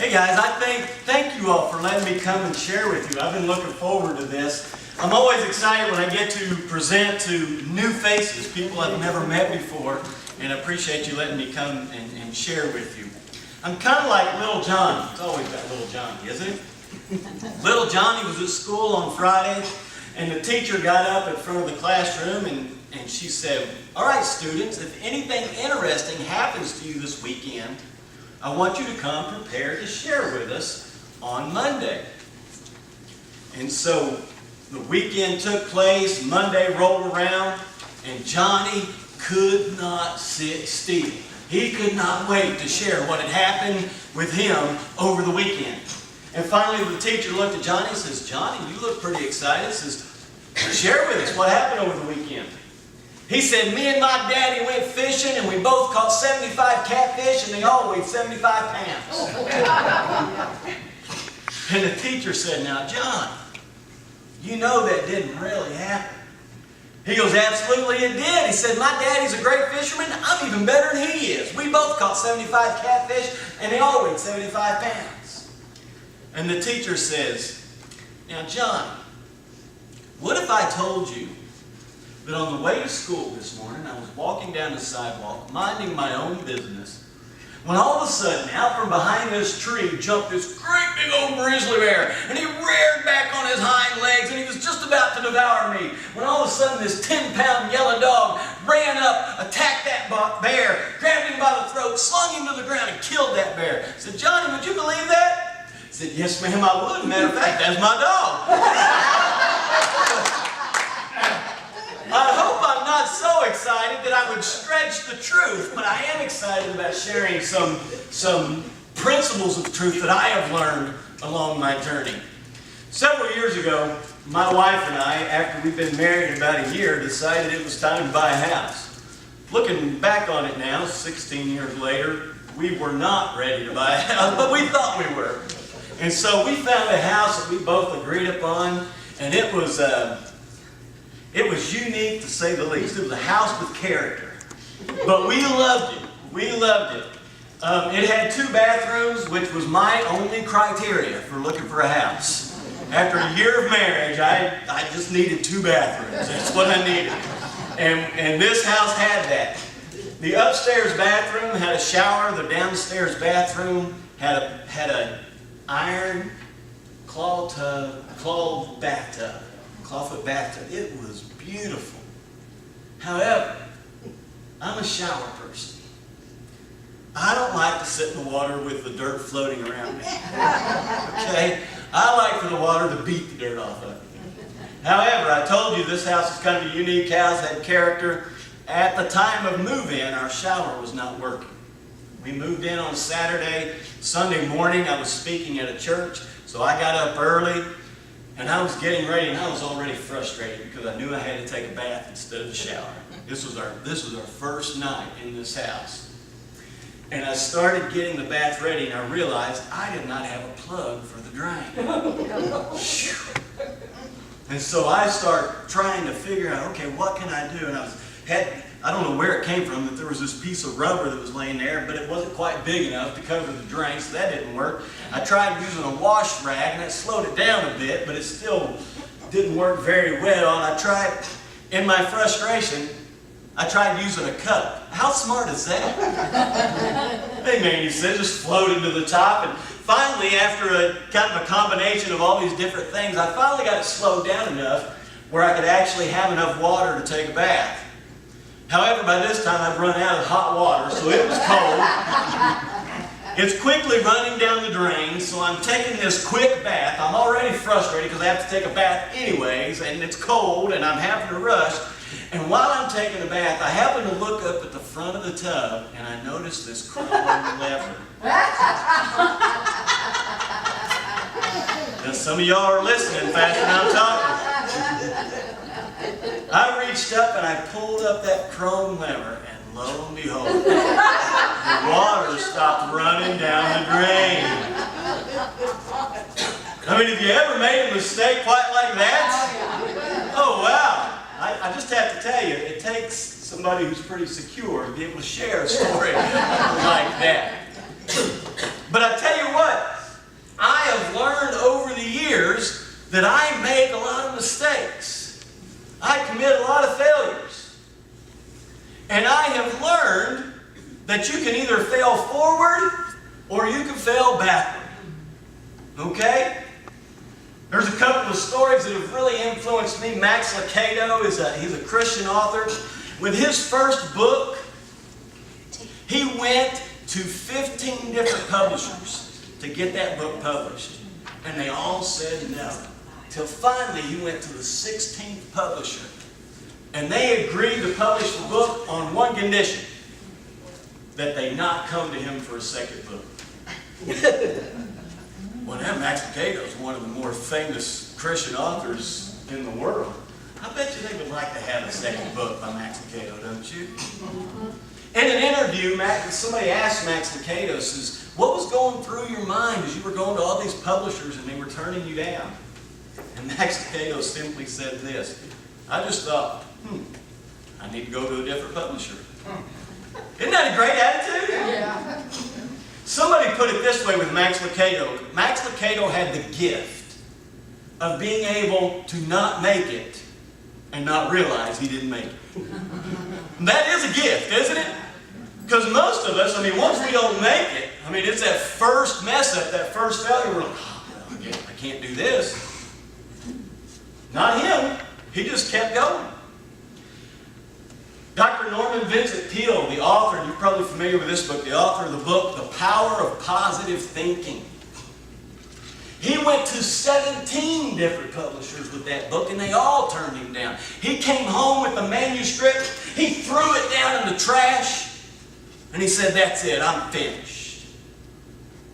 Hey guys, thank you all for letting me come and share with you. I've been looking forward to this. I'm always excited when I get to present to new faces, people I've never met before, and I appreciate you letting me come and share with you. I'm kind of like little Johnny. It's always got little Johnny, isn't it? Little Johnny was at school on Friday, and the teacher got up in front of the classroom and she said, "All right, students, if anything interesting happens to you this weekend, I want you to come prepared to share with us on Monday." And so the weekend took place, Monday rolled around, and Johnny could not sit still. He could not wait to share what had happened with him over the weekend. And finally the teacher looked at Johnny and says, "Johnny, you look pretty excited." Says, "Share with us what happened over the weekend." He said, "Me and my daddy went fishing and we both caught 75 catfish and they all weighed 75 pounds. And the teacher said, "Now, John, you know that didn't really happen." He goes, "Absolutely it did." He said, "My daddy's a great fisherman. I'm even better than he is. We both caught 75 catfish and they all weighed 75 pounds. And the teacher says, "Now, John, what if I told you that on the way to school this morning, I was walking down the sidewalk, minding my own business, when all of a sudden, out from behind this tree, jumped this great big old grizzly bear, and he reared back on his hind legs, and he was just about to devour me, when all of a sudden this 10-pound yellow dog ran up, attacked that bear, grabbed him by the throat, slung him to the ground, and killed that bear." I said, "Johnny, would you believe that?" He said, "Yes, ma'am, I would. Matter of fact, that's my dog." I hope I'm not so excited that I would stretch the truth, but I am excited about sharing some principles of truth that I have learned along my journey. Several years ago, my wife and I, after we'd been married about a year, decided it was time to buy a house. Looking back on it now, 16 years later, we were not ready to buy a house, but we thought we were. And so we found a house that we both agreed upon, and it was unique to say the least. It was a house with character. But we loved it. We loved it. It had 2 bathrooms, which was my only criteria for looking for a house. After a year of marriage, I just needed 2 bathrooms. That's what I needed. And this house had that. The upstairs bathroom had a shower. The downstairs bathroom had an iron clawfoot bathtub. It was beautiful. However, I'm a shower person. I don't like to sit in the water with the dirt floating around me. Okay? I like for the water to beat the dirt off of me. However, I told you this house is kind of a unique house, had character. At the time of move-in, our shower was not working. We moved in on Saturday. Sunday morning, I was speaking at a church, so I got up early. And I was getting ready, and I was already frustrated because I knew I had to take a bath instead of a shower. This was our first night in this house. And I started getting the bath ready, and I realized I did not have a plug for the drain. And so I start trying to figure out, okay, what can I do? And I don't know where it came from, that there was this piece of rubber that was laying there, but it wasn't quite big enough to cover the drain, so that didn't work. I tried using a wash rag, and that slowed it down a bit, but it still didn't work very well. And in my frustration, I tried using a cup. How smart is that? Hey man, you said, just floated to the top. And finally, after a kind of a combination of all these different things, I finally got it slowed down enough where I could actually have enough water to take a bath. However, by this time I'd run out of hot water, so it was cold. It's quickly running down the drain, so I'm taking this quick bath. I'm already frustrated because I have to take a bath anyways, and it's cold, and I'm having to rush. And while I'm taking a bath, I happen to look up at the front of the tub, and I notice this chrome lever. Now, some of y'all are listening faster than I'm talking. I reached up and I pulled up that chrome lever, and lo and behold, the water stopped running down the drain. I mean, have you ever made a mistake quite like that? Oh, wow. I just have to tell you, it takes somebody who's pretty secure to be able to share a story like that. But I tell you what, that I make a lot of mistakes. I commit a lot of failures. And I have learned that you can either fail forward or you can fail backward. Okay? There's a couple of stories that have really influenced me. Max Lucado, he's a Christian author. With his first book, he went to 15 different publishers to get that book published. And they all said no. Till finally he went to the 16th publisher. And they agreed to publish the book on one condition: that they not come to him for a second book. Well, now Max Lucado is one of the more famous Christian authors in the world. I bet you they would like to have a second book by Max Lucado, don't you? In an interview, somebody asked Max Lucado, says, what was going through your mind as you were going to all these publishers and they were turning you down? And Max Lucado simply said this: I just thought, I need to go to a different publisher. Isn't that a great attitude? Yeah. Somebody put it this way with Max Lucado. Max Lucado had the gift of being able to not make it and not realize he didn't make it. That is a gift, isn't it? Because most of us, once we don't make it, it's that first mess up, that first failure, we're like, oh, I can't do this. Not him. He just kept going. Dr. Norman Vincent Peale, the author, you're probably familiar with this book, the author of the book, The Power of Positive Thinking. He went to 17 different publishers with that book, and they all turned him down. He came home with the manuscript, he threw it down in the trash, and he said, that's it, I'm finished.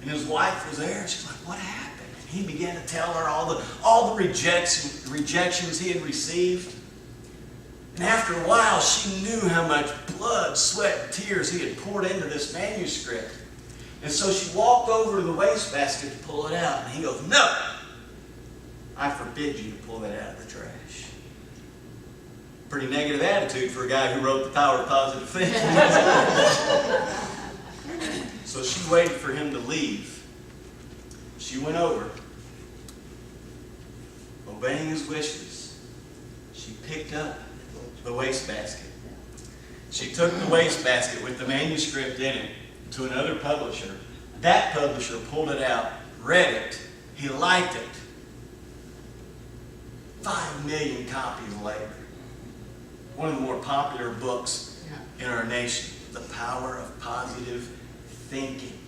And his wife was there, and she's like, what happened? And he began to tell her all the rejections he had received. And after a while, she knew how much blood, sweat, and tears he had poured into this manuscript. And so she walked over to the wastebasket to pull it out. And he goes, no, I forbid you to pull that out of the trash. Pretty negative attitude for a guy who wrote The Power of Positive Thinking. So she waited for him to leave. She went over, obeying his wishes. She picked up the wastebasket. She took the wastebasket with the manuscript in it to another publisher. That publisher pulled it out, read it, he liked it. 5 million copies later. One of the more popular books in our nation, The Power of Positive Thinking.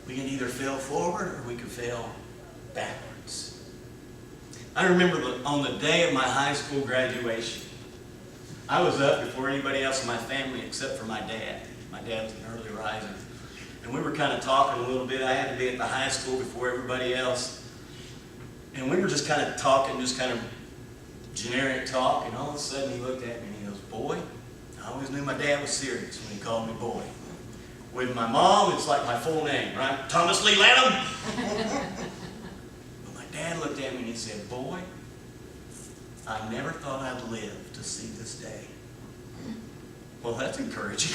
We can either fail forward or we can fail backwards. I remember on the day of my high school graduation, I was up before anybody else in my family except for my dad. My dad was an early riser. And we were kind of talking a little bit. I had to be at the high school before everybody else. And we were just kind of talking, just kind of generic talk. And all of a sudden he looked at me and he goes, boy. I always knew my dad was serious when he called me boy. With my mom, it's like my full name, right? Thomas Lee Lanham. Dad looked at me and he said, boy, I never thought I'd live to see this day. Well, that's encouraging.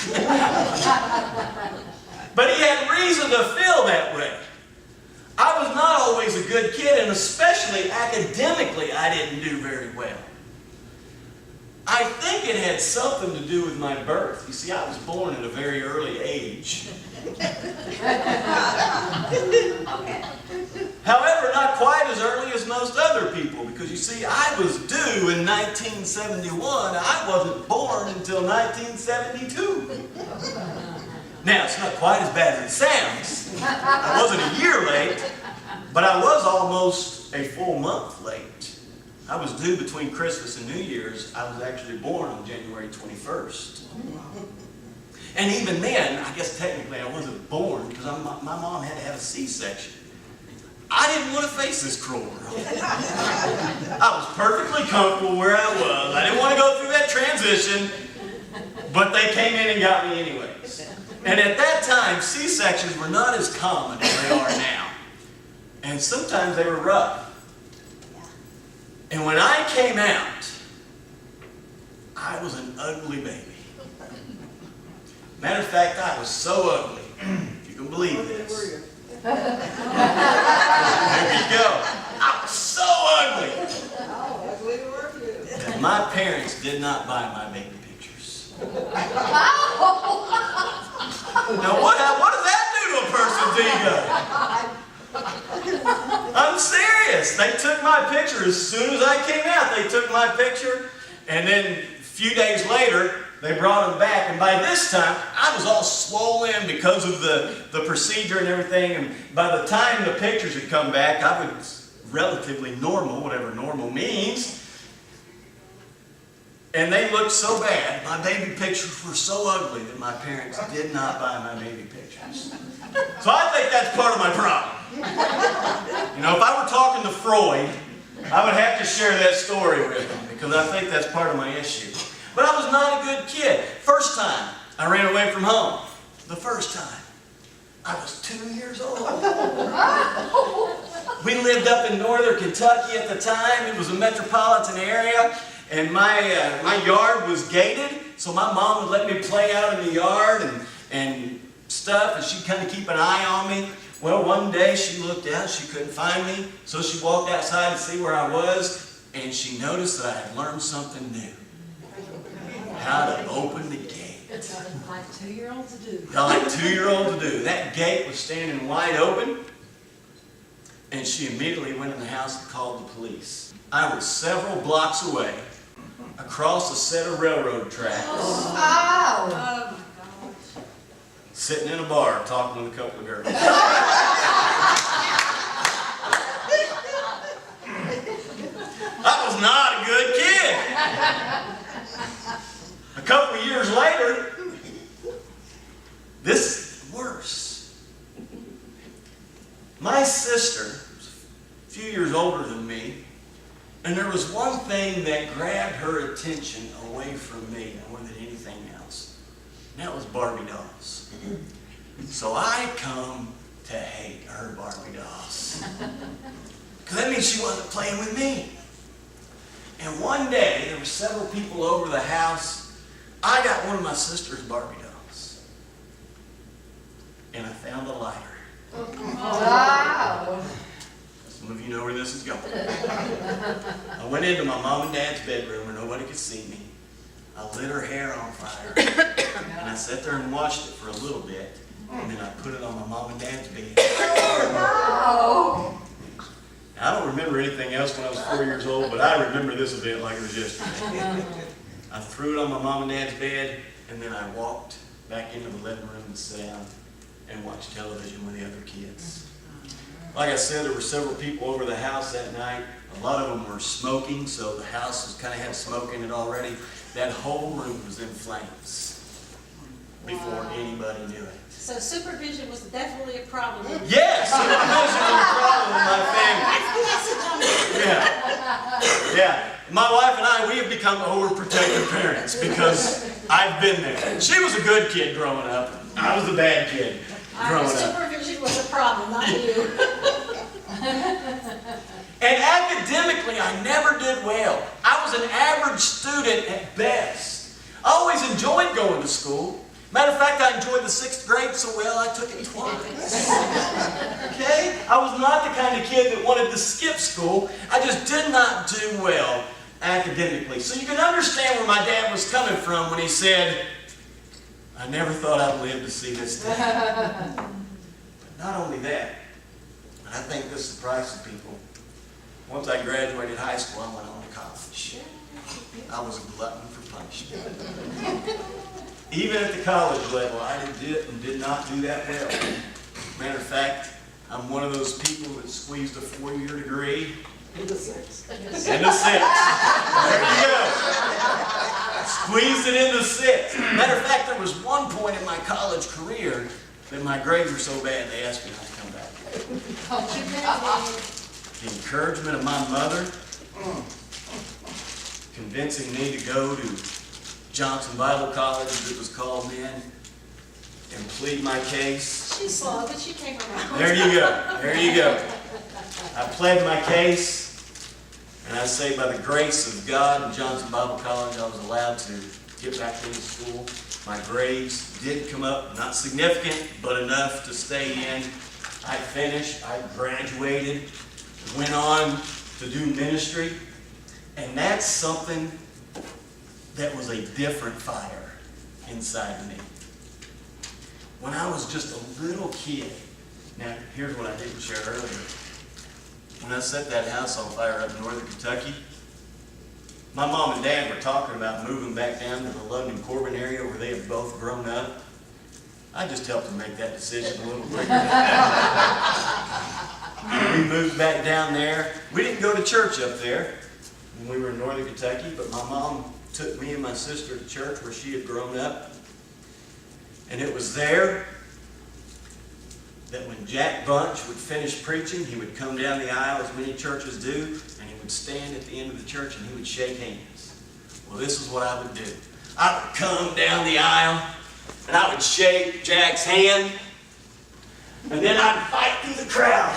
But he had reason to feel that way. I was not always a good kid, and especially academically, I didn't do very well. I think it had something to do with my birth. You see, I was born at a very early age. However, not quite as early as most other people, because you see, I was due in 1971. I wasn't born until 1972. Now, it's not quite as bad as it sounds. I wasn't a year late, but I was almost a full month late. I was due between Christmas and New Year's. I was actually born on January 21st. And even then, I guess technically I wasn't born because my mom had to have a C-section. I didn't want to face this cruel world. I was perfectly comfortable where I was. I didn't want to go through that transition, but they came in and got me anyways. And at that time, C-sections were not as common as they are now. And sometimes they were rough. And when I came out, I was an ugly baby. Matter of fact, I was so ugly, if you can believe this. There you go. I was so ugly. How ugly were you? And my parents did not buy my baby pictures. Now what does that do to a person's ego? I'm serious. They took my picture as soon as I came out. They took my picture, and then a few days later, they brought them back. And by this time, I was all swollen because of the procedure and everything. And by the time the pictures had come back, I was relatively normal, whatever normal means. And they looked so bad. My baby pictures were so ugly that my parents did not buy my baby pictures. So I think that's part of my problem. You know, if I were talking to Freud, I would have to share that story with him because I think that's part of my issue. But I was not a good kid. First time I ran away from home. The first time I was 2 years old. We lived up in northern Kentucky at the time. It was a metropolitan area. And my yard was gated, so my mom would let me play out in the yard and stuff, and she'd kind of keep an eye on me. Well, one day she looked out, she couldn't find me, so she walked outside to see where I was, and she noticed that I had learned something new. How to open the gate. Like 2-year-olds do. Like 2-year-old to do. That gate was standing wide open, and she immediately went in the house and called the police. I was several blocks away, across a set of railroad tracks, Oh my gosh. sitting in a bar talking with a couple of girls. I was not a good kid. A couple of years later, this is worse. My sister was a few years older than me, and there was one thing that grabbed her attention away from me more than anything else, and that was Barbie dolls. So I come to hate her Barbie dolls. Because that means she wasn't playing with me. And one day, there were several people over the house. I got one of my sister's Barbie dolls. And I found a lighter. Wow. Some of you know where this is going. I went into my mom and dad's bedroom where nobody could see me. I lit her hair on fire. And I sat there and watched it for a little bit. And then I put it on my mom and dad's bed. Oh. I don't remember anything else when I was 4 years old, but I remember this event like it was yesterday. I threw it on my mom and dad's bed, and then I walked back into the living room and sat down and watched television with the other kids. Like I said, there were several people over the house that night. A lot of them were smoking, so the house was kind of had smoke in it already. That whole room was in flames before anybody knew it. So supervision was definitely a problem. Yes, supervision was a problem in my family. Yeah. My wife and I, we have become overprotective parents because I've been there. She was a good kid growing up. I was the bad kid growing up. Supervision was a problem, not you. And academically, I never did well. I was an average student at best. I always enjoyed going to school. Matter of fact, I enjoyed the 6th grade so well, I took it twice. Okay? I was not the kind of kid that wanted to skip school. I just did not do well academically. So you can understand where my dad was coming from when he said, I never thought I'd live to see this day. But not only that, and I think this surprises people, once I graduated high school, I went on to college. I was a glutton for punishment. Even at the college level, I did not do that well. Matter of fact, I'm one of those people that squeezed a 4-year degree Into 6. into 6. There you go. Squeezed it into 6. Matter of fact, there was one point in my college career that my grades were so bad they asked me not to come back. The encouragement of my mother, convincing me to go to Johnson Bible College, as it was called then, and plead my case. She's slow, but she came around. There you go. There you go. I pled my case, and I say by the grace of God in Johnson Bible College, I was allowed to get back into school. My grades did come up, not significant, but enough to stay in. I finished, I graduated, went on to do ministry, and that's something that was a different fire inside of me. When I was just a little kid, now here's what I didn't share earlier. When I set that house on fire up in northern Kentucky, my mom and dad were talking about moving back down to the London Corbin area where they have both grown up. I just helped them make that decision a little quicker. We moved back down there. We didn't go to church up there when we were in northern Kentucky, but my mom took me and my sister to church where she had grown up. And it was there that when Jack Bunch would finish preaching, he would come down the aisle, as many churches do, and he would stand at the end of the church and he would shake hands. Well, this is what I would do. I would come down the aisle and I would shake Jack's hand, and then I'd fight through the crowd,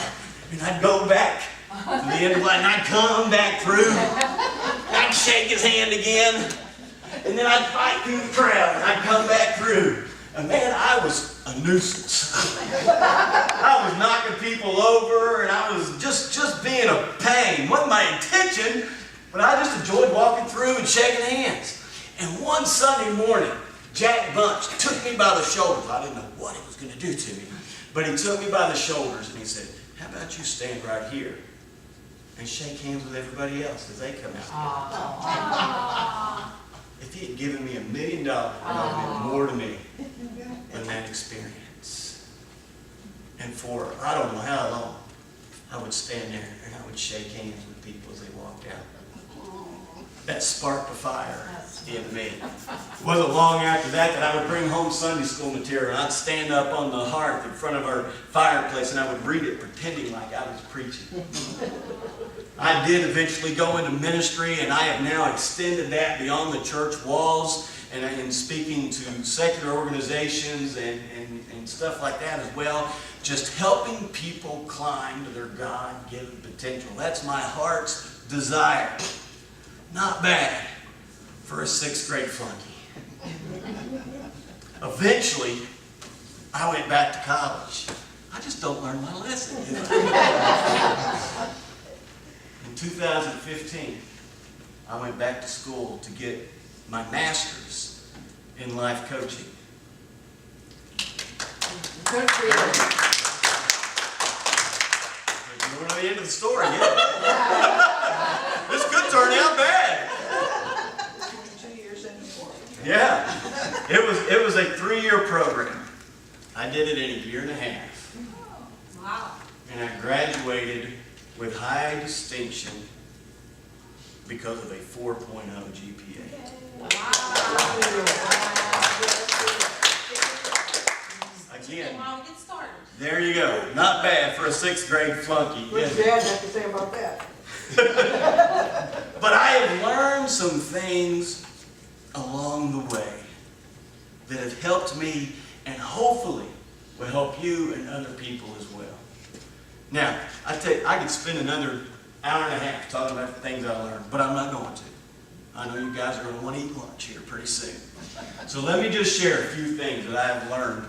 and I'd go back to the end of the line, and I'd come back through, and I'd shake his hand again, and then I'd fight through the crowd, and I'd come back through. And man, I was a nuisance. I was knocking people over, and I was just being a pain. Wasn't my intention, but I just enjoyed walking through and shaking hands. And one Sunday morning, Jack Bunch took me by the shoulders. I didn't know what he was going to do to me, but he took me by the shoulders and he said, "How about you stand right here and shake hands with everybody else as they come out?" If he had given me $1 million, it would have been more to me than that experience. And for I don't know how long, I would stand there and I would shake hands with people as they walked out. That sparked a fire in me. It wasn't long after that I would bring home Sunday school material, and I'd stand up on the hearth in front of our fireplace and I would read it pretending like I was preaching. I did eventually go into ministry, and I have now extended that beyond the church walls and in speaking to secular organizations and stuff like that as well. Just helping people climb to their God-given potential. That's my heart's desire. Not bad for a 6th grade flunky. Eventually, I went back to college. I just don't learn my lesson. In 2015, I went back to school to get my master's in life coaching. Good for you. We're not at the end of the story yet. This could turn out bad. 2 years anymore. Yeah, it was a 3-year program. I did it in a year and a half. Wow. And I graduated with high distinction because of a 4.0 GPA. Again, While we get started. there you go. Not bad for a 6th grade flunky. What does Dad have to say about that? But I have learned some things along the way that have helped me and hopefully will help you and other people as well. Now, I could spend another hour and a half talking about the things I learned, but I'm not going to. I know you guys are going to want to eat lunch here pretty soon. So let me just share a few things that I have learned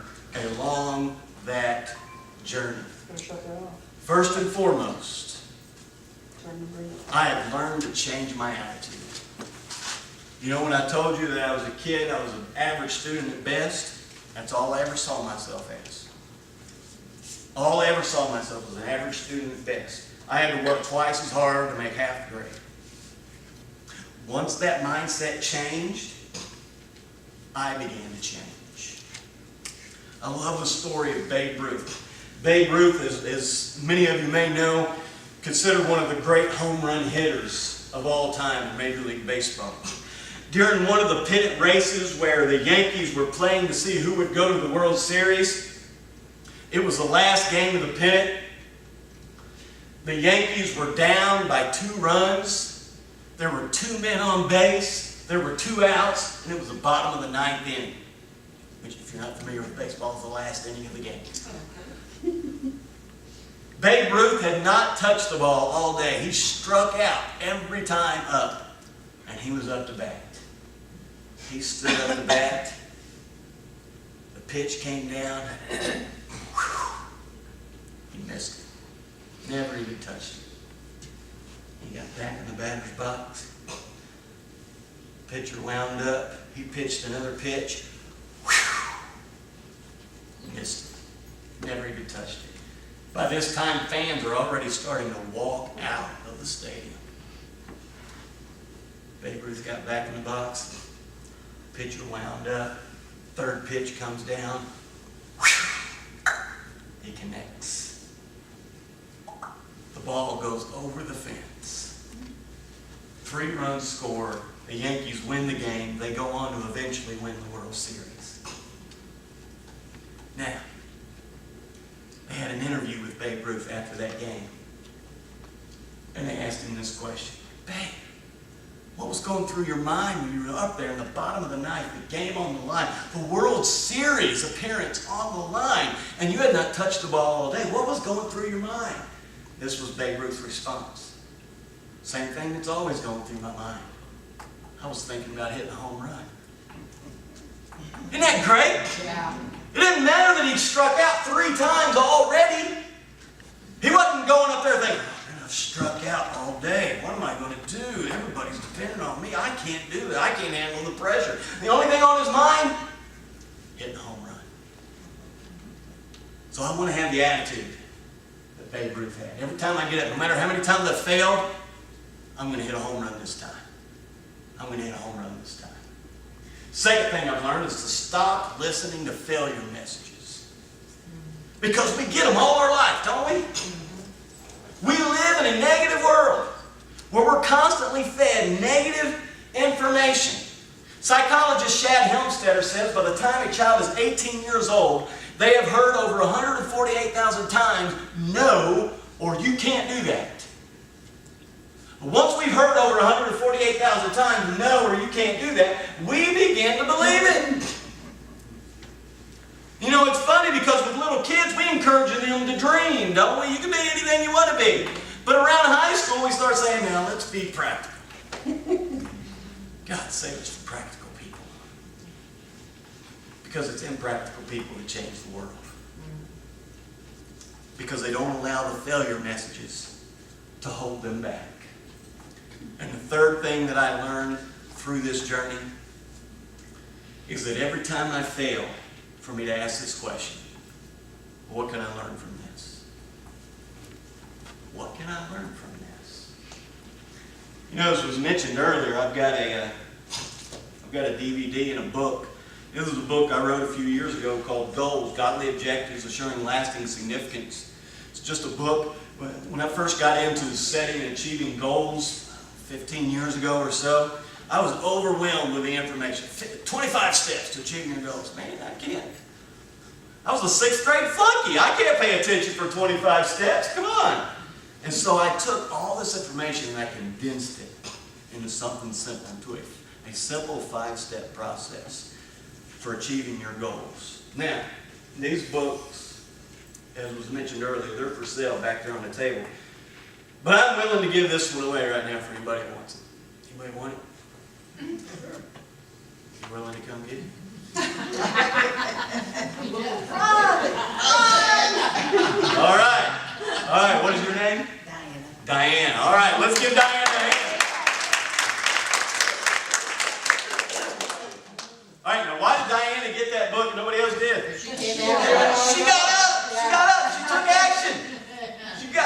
along that journey. Gonna shut that off. First and foremost, Turn the brain. I have learned to change my attitude. You know, when I told you that I was a kid, I was an average student at best, that's all I ever saw myself as. All I ever saw myself was an average student at best. I had to work twice as hard to make half the grade. Once that mindset changed, I began to change. I love the story of Babe Ruth. Babe Ruth, as many of you may know, considered one of the great home run hitters of all time in Major League Baseball. During one of the pennant races where the Yankees were playing to see who would go to the World Series, it was the last game of the pennant. The Yankees were down by 2 runs. There were 2 men on base. There were 2 outs, and it was the bottom of the 9th inning, which, if you're not familiar with baseball, is the last inning of the game. Babe Ruth had not touched the ball all day. He struck out every time up, and he was up to bat. He stood up to bat. The pitch came down. He missed it. Never even touched it. He got back in the batter's box. Pitcher wound up. He pitched another pitch. Whew! Missed it. Never even touched it. By this time, fans are already starting to walk out of the stadium. Babe Ruth got back in the box. Pitcher wound up. Third pitch comes down. Whew! He connects. The ball goes over the fence. 3 runs score. The Yankees win the game. They go on to eventually win the World Series. Now, they had an interview with Babe Ruth after that game. And they asked him this question. Babe, what was going through your mind when you were up there in the bottom of the ninth, the game on the line, the World Series appearance on the line, and you had not touched the ball all day? What was going through your mind? This was Babe Ruth's response. Same thing that's always going through my mind. I was thinking about hitting a home run. Isn't that great? Yeah. It didn't matter that he struck out 3 times already. He wasn't going up there thinking, I've struck out all day. What am I going to do? Everybody's depending on me. I can't do it. I can't handle the pressure. The only thing on his mind, hitting a home run. So I want to have the attitude that Babe Ruth had. Every time I get up, no matter how many times I failed, I'm going to hit a home run this time. I'm going to hit a home run this time. Second thing I've learned is to stop listening to failure messages. Because we get them all our life, don't we? We live in a negative world where we're constantly fed negative information. Psychologist Shad Helmstetter says by the time a child is 18 years old, they have heard over 148,000 times, no, or you can't do that. Once we've heard over 148,000 times, no, or you can't do that, we begin to believe it. You know, it's funny because with little kids, we encourage them to dream, don't we? You can be anything you want to be. But around high school, we start saying, now, let's be practical. God save us from practical people. Because it's impractical people that change the world. Because they don't allow the failure messages to hold them back. And the third thing that I learned through this journey is that every time I fail, for me to ask this question, what can I learn from this? What can I learn from this? You know, as was mentioned earlier, I've got a DVD and a book. This is a book I wrote a few years ago called Goals, Godly Objectives Assuring Lasting Significance. It's just a book. When I first got into setting and achieving goals 15 years ago or so, I was overwhelmed with the information. 25 steps to achieving your goals. Man, I can't. I was a 6th grade flunky. I can't pay attention for 25 steps. Come on. And so I took all this information and I condensed it into something simple, into a simple 5-step process for achieving your goals. Now, these books, as was mentioned earlier, they're for sale back there on the table. But I'm willing to give this one away right now for anybody that wants it. Anybody want it? You willing to come get it? All right. All right, what is your name? Diana. Diana. All right, let's give Diana a hand. All right, now why did Diana get that book and nobody else did? She She got up. She got up. She took action.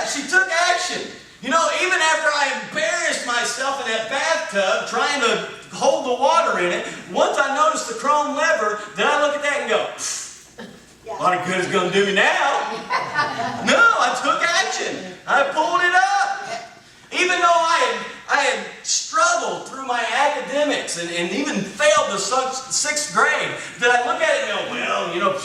She took action. You know, even after I embarrassed myself in that bathtub trying to hold the water in it, once I noticed the chrome lever, then I look at that and go, a lot of good is going to do me now. No, I took action. I pulled it up. Even though I had struggled through my academics and even failed the 6th grade, did I look at it and go, well, you know,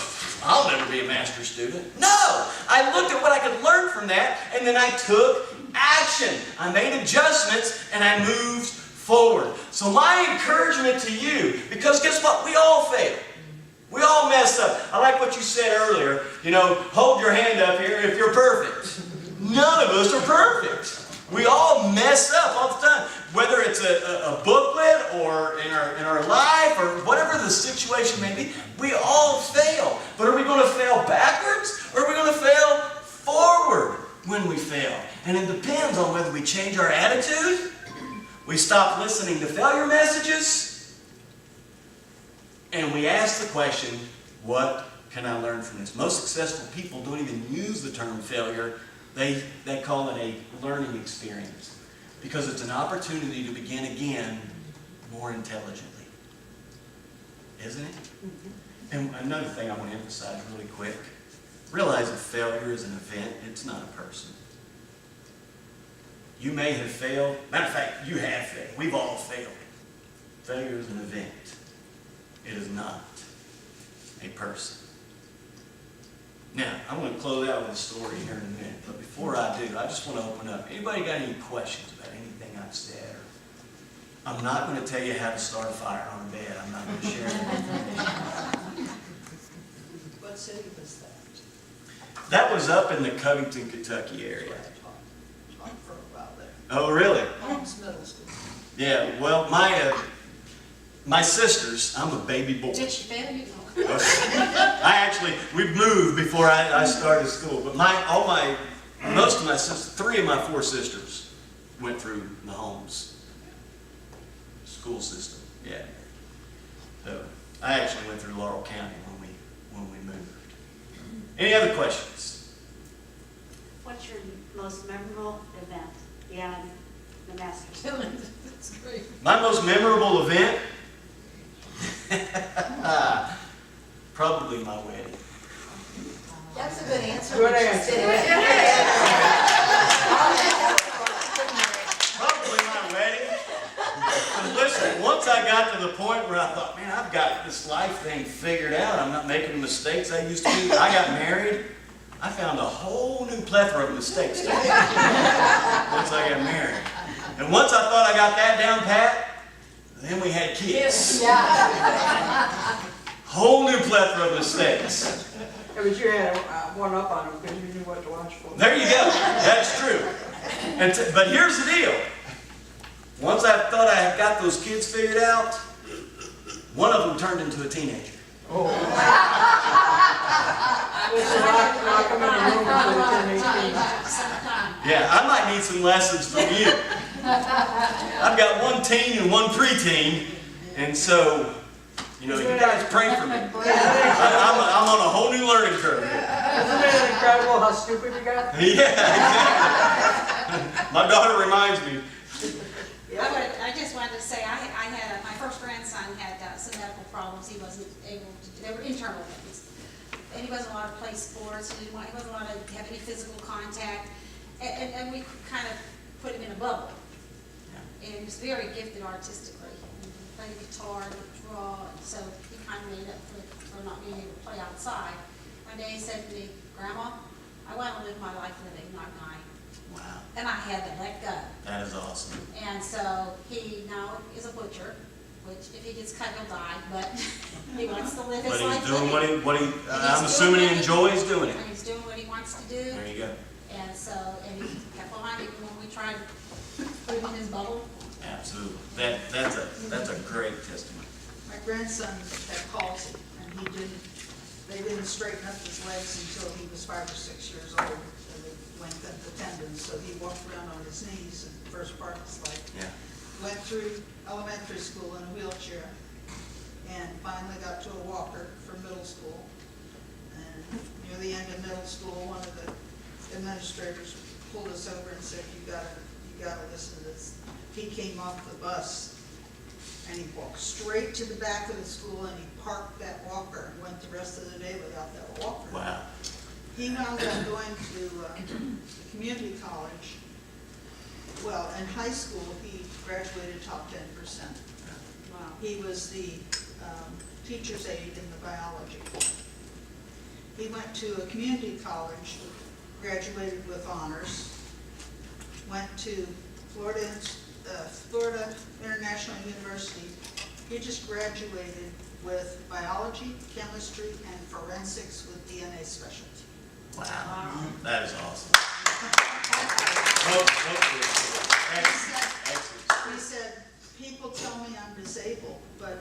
I'll never be a master's student. No! I looked at what I could learn from that, and then I took action. I made adjustments, and I moved forward. So my encouragement to you, because guess what? We all fail. We all mess up. I like what you said earlier. You know, hold your hand up here if you're perfect. None of us are perfect. We all mess up all the time. Whether it's a booklet or in our life or whatever the situation may be, we all fail. But are we going to fail backwards or are we going to fail forward? when we fail. And it depends on whether we change our attitude, we stop listening to failure messages, and we ask the question, what can I learn from this? Most successful people don't even use the term failure. They call it a learning experience because it's an opportunity to begin again more intelligently. Isn't it? And another thing I want to emphasize really quick, realize that failure is an event, it's not a person. You may have failed. Matter of fact, you have failed. We've all failed. Failure is an event. It is not a person. Now, I'm going to close out with a story here in a minute, but before I do, I just want to open up. Anybody got any questions about anything I've said? I'm not going to tell you how to start a fire on a bed. I'm not going to share that information. What city was that? That was up in the Covington, Kentucky area. Taught for a while there. Oh, really? Holmes Middle School. Yeah, well, my sisters, I'm a baby boy. Did she fail you? We moved before I started school, but most of my sisters, 3 of my 4 sisters went through the Holmes school system. Yeah. So I actually went through Laurel County when we moved. Any other questions? What's your most memorable event beyond the Masters? That's great. My most memorable event? Probably my wedding. That's a good answer. Good answer. Probably my wedding. But listen, once I got to the point where I thought, man, I've got this life thing figured out. I'm not making the mistakes I used to do. I got married. I found a whole new plethora of mistakes to make once I got married. And once I thought I got that down pat, then we had kids. Whole new plethora of mistakes. Yeah, but you had one up on them because you knew what to watch for. There you go. That's true. But here's the deal. Once I thought I had got those kids figured out, one of them turned into a teenager. Oh. Lock them in the room until they're 10, 18. Yeah, I might need some lessons from you. I've got one teen and one preteen, and so, you guys pray for me. I'm on a whole new learning curve. Isn't it incredible how stupid you got? Yeah, exactly. My daughter reminds me. I just wanted to say, my first grandson had some medical problems. He wasn't able to, they were internal things. And he wasn't allowed to play sports, he wasn't allowed to have any physical contact. And we kind of put him in a bubble. And he was very gifted artistically. He played guitar, and draw, and so he kind of made up for not being able to play outside. One day he said to me, Grandma, I want to live my life living, not dying. Wow, And I had to let go. that is awesome. And so he now is a butcher, which if he gets cut, he'll die, but he wants to live his But life. he's doing what he he's I'm doing assuming he what he- enjoys doing it. And he's doing what he wants to do. There you go. And so, and he kept on, even when we tried to put him in his bubble. Absolutely. That's a great testimony. My grandson had palsy, and they didn't straighten up his legs until he was 5 or 6 years old, and they lengthened the tendons, so he walked around on his knees in the first part of his life. Yeah. Went through elementary school in a wheelchair, and finally got to a walker for middle school. And near the end of middle school, one of the administrators pulled us over and said, you gotta listen to this. He came off the bus and he walked straight to the back of the school and he parked that walker and went the rest of the day without that walker. Wow. He wound up going to the community college. Well, in high school, he graduated top 10%. Wow. He was the teacher's aide in the biology. He went to a community college, graduated with honors, went to Florida International University. He just graduated with biology, chemistry, and forensics with DNA specialty. Wow. Wow. That is awesome. He said, people tell me I'm disabled, but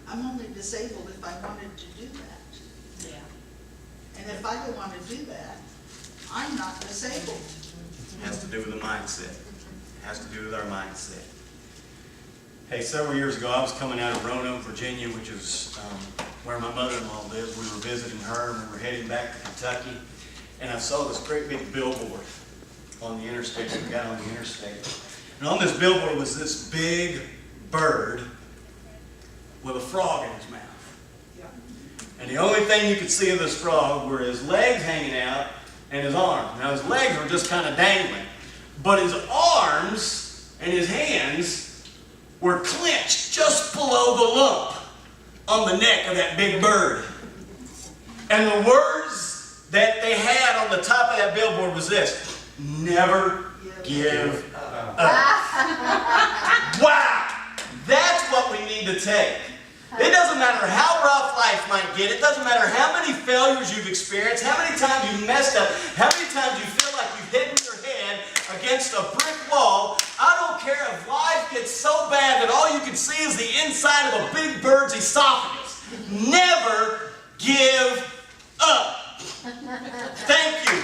I'm only disabled if I wanted to do that. Yeah. And if I don't want to do that, I'm not disabled. It has to do with the mindset. It has to do with our mindset. Hey, several years ago, I was coming out of Roanoke, Virginia, which is where my mother-in-law lives. We were visiting her, and we were heading back to Kentucky. And I saw this great big billboard on the interstate. We got on the interstate. And on this billboard was this big bird with a frog in his mouth. And the only thing you could see of this frog were his legs hanging out and his arms. Now his legs were just kind of dangling. But his arms and his hands were clenched just below the lump on the neck of that big bird. And the words that they had on the top of that billboard was this: never give up. Wow! That's what we need to take. It doesn't matter how rough life might get. It doesn't matter how many failures you've experienced, how many times you've messed up, how many times you feel like you've hidden your head against a brick wall. I don't care if life gets so bad that all you can see is the inside of a big bird's esophagus. Never give up. Thank you.